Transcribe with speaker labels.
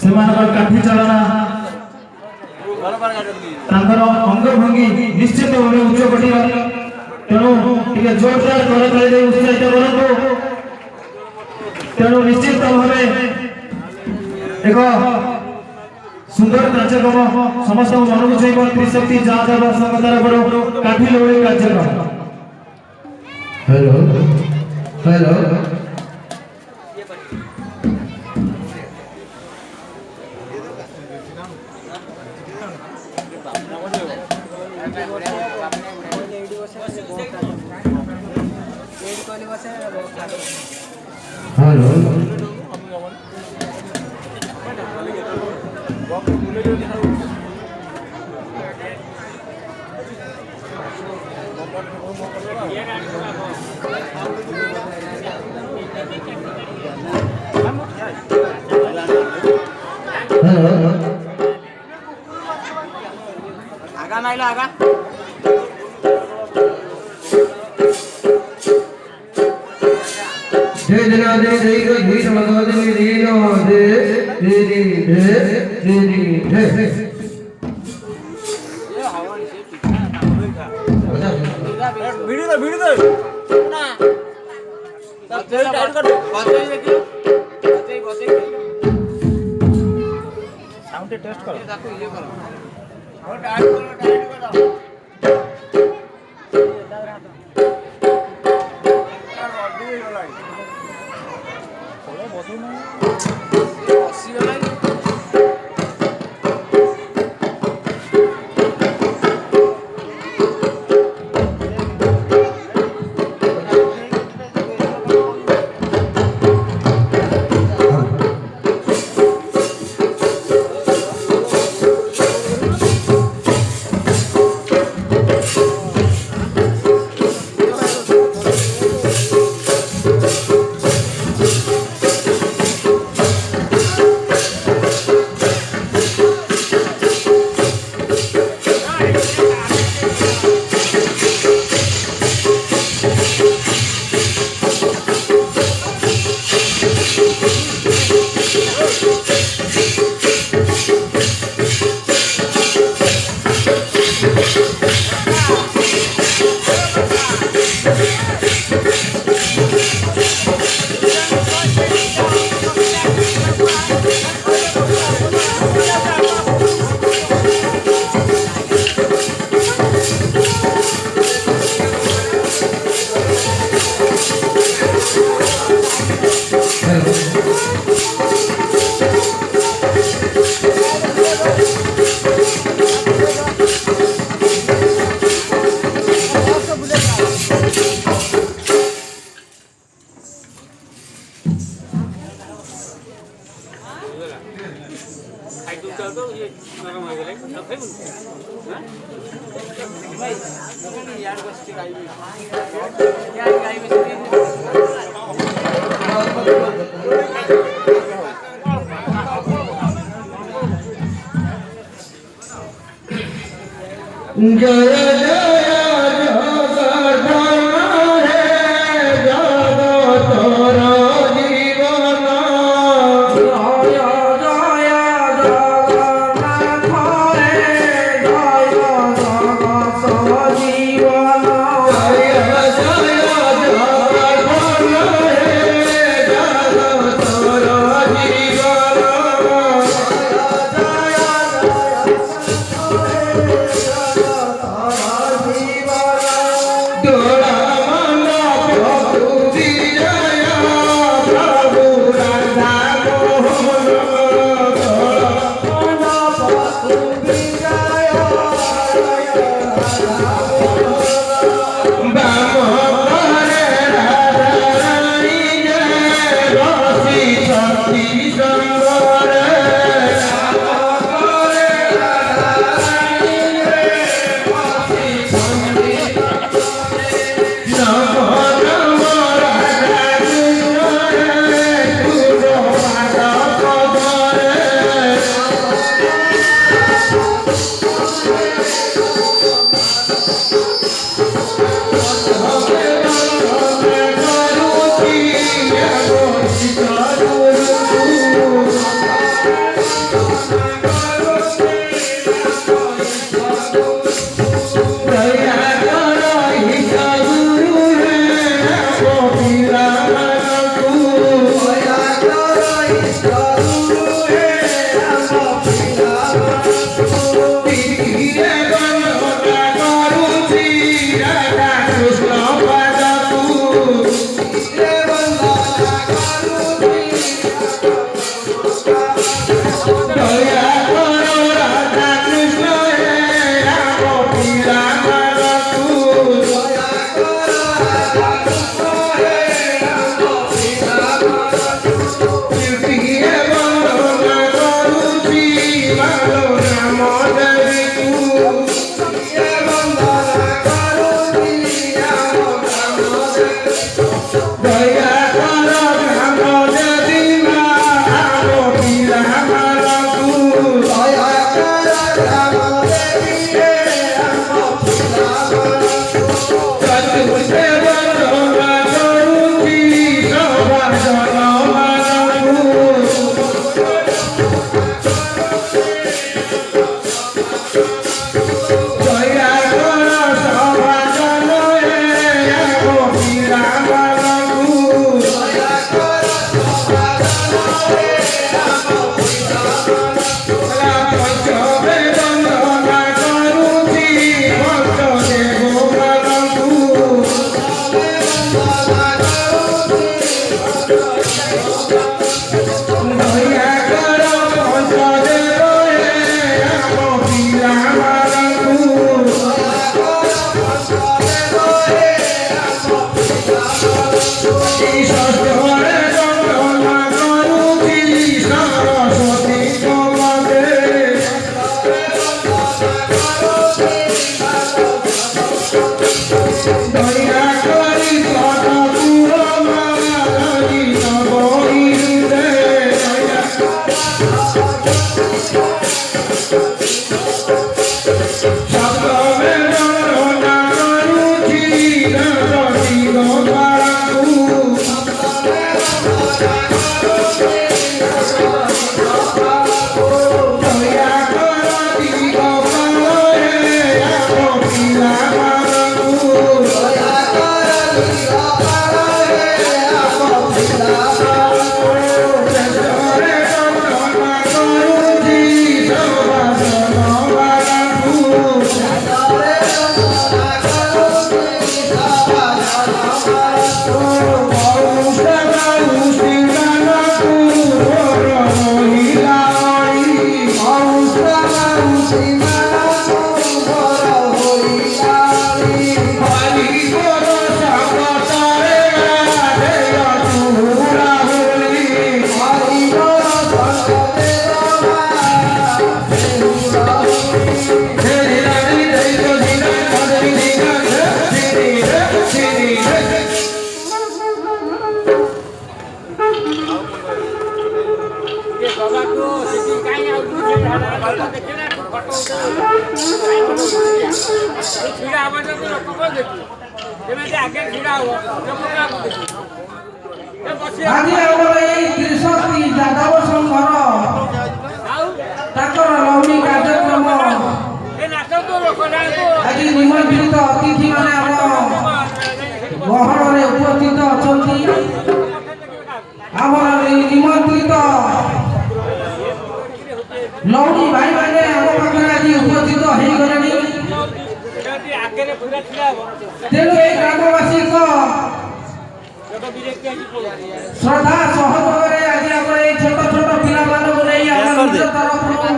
Speaker 1: ସେମାନଙ୍କର କାଠି ଚାଳନା ତାଙ୍କର ଅଙ୍ଗଭଙ୍ଗୀ ନିଶ୍ଚିତ ଭାବେ ଉଚ୍ଚ କୋଟିର ତେଣୁ ଟିକେ ଜୋରଦାର କରତାଳି ଦେଇ ଉତ୍ସାହିତ କରନ୍ତୁ। ତେଣୁ ନିଶ୍ଚିତ ଭାବେ ଏକ ସୁନ୍ଦର କାର୍ଯ୍ୟକ୍ରମ ସମସ୍ତଙ୍କୁ ମନକୁ ଛୁଇଁବ। ତ୍ରିଶକ୍ତି ଯାଦବ ସଂଘ ତରଫରୁ କାଠି ଲୋଡ଼ି କାର୍ଯ୍ୟକ୍ରମ।
Speaker 2: हेलो हेलो हेलो
Speaker 3: आगा नाइला आगा
Speaker 2: जय जनादे जय को जय समगादे जय नादे जय जय जय जय
Speaker 3: ये हवा से वीडियो दे ना सब टाइट कर बजाई देखियो बजाई साउंड टेस्ट करो ताको ये करो और टाइट करो
Speaker 2: जय দয়া করো রাধা কৃষ্ণ হে রাম পিলা মারতু দয়া করো রাধা কৃষ্ণ হে রাম পিলা মারতু প্রিয় বন্দনা করুছি ভালো নাম দেবী তু প্রিয় বন্দনা করুছি ভালো নাম দেবী দয়া করো নাম দেবী মা রাম পিলা মারতু দয়া করো নাম দেবী হে রাম পিলা মারতু চতুর্থে বন্দনা করুছি সবার জন মারতু দয়া করো সবার জন হে রাম পিলা মারতু দয়া করো সবার জন হে রাম পিলা মারতু পঞ্চমে বন্দনা করুছি পঞ্চদেব মারতু দয়া করো পঞ্চদেব হে রাম পিলা মারতু ষষ্ঠে বন্দনা করুছি সরস্বতী তোমাকে দয়া করি সতপুর মালি নবহিন্দে সপ্তমে বন্দনা করুছি রসী গোপালু দয়া করো গোপাল হে রাম পিলা মারতু দয়া করো গোপাল হে রাম পিলা মারতু ষষ্ঠে বন্দনা করুছি সবার জন মারতু ষষ্ঠে বন্দনা করুছি সবার জন মারতু ଆଜି ଆମର ଏଇ ତ୍ରିଶକ୍ତି ଯାଦବ ସଂଘର ତାଙ୍କର ଲୌନି କାର୍ଯ୍ୟକ୍ରମ ଆଜି ନିମନ୍ତ୍ରିତ ଅତିଥିମାନେ ଆମ ଗହଣରେ ଉପସ୍ଥିତ ଅଛନ୍ତି। ଆମର ଏଇ ନିମନ୍ତ୍ରିତ ଲୌନି ଭାଇମାନେ ଆମ ପାଖରେ ଆଜି ଉପସ୍ଥିତ ହେଇଗଲେଣି। ତେଣୁ ଏଇ ଗ୍ରାମବାସୀଙ୍କ ଶ୍ରଦ୍ଧା ସହଯୋଗରେ ଆଜି ଆମର ଏଇ ଛୋଟ ଛୋଟ ପିଲାମାନଙ୍କୁ ନେଇ ଆମ ନିଜ ତରଫ